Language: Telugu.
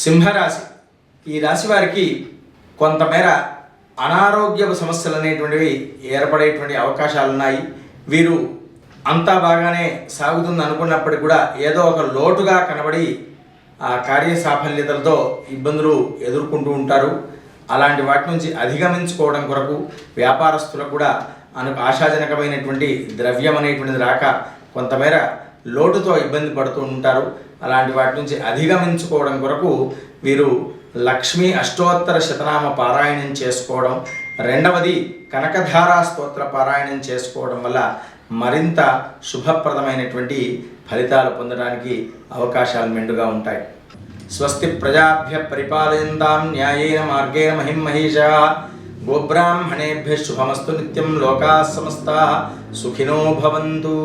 సింహరాశి. ఈ రాశి వారికి కొంతమేర అనారోగ్య సమస్యలు అనేటువంటివి ఏర్పడేటువంటి అవకాశాలు ఉన్నాయి. వీరు అంతా బాగానే సాగుతుంది అనుకున్నప్పటికీ కూడా ఏదో ఒక లోటుగా కనబడి ఆ కార్య సాఫల్యతలతో ఇబ్బందులు ఎదుర్కొంటూ ఉంటారు. అలాంటి వాటి నుంచి అధిగమించుకోవడం కొరకు వ్యాపారస్తులకు కూడా ఆశాజనకమైనటువంటి ద్రవ్యం అనేటువంటిది రాక కొంతమేర లోటుతో ఇబ్బంది పడుతూ ఉంటారు. అలాంటి వాటి నుంచి అధిగమించుకోవడం కొరకు వీరు లక్ష్మీ అష్టోత్తర శతనామ పారాయణం చేసుకోవడం, రెండవది కనకధారా స్తోత్ర పారాయణం చేసుకోవడం వల్ల మరింత శుభప్రదమైనటువంటి ఫలితాలు పొందడానికి అవకాశాలు మెండుగా ఉంటాయి. స్వస్తి ప్రజాభ్య పరిపాలయంతాం న్యాయేన మార్గేణ మహిం మహేషా. గోబ్రాహ్మణేభ్య శుభమస్తు నిత్యం. లోకాః సమస్తాః సుఖినో భవంతు.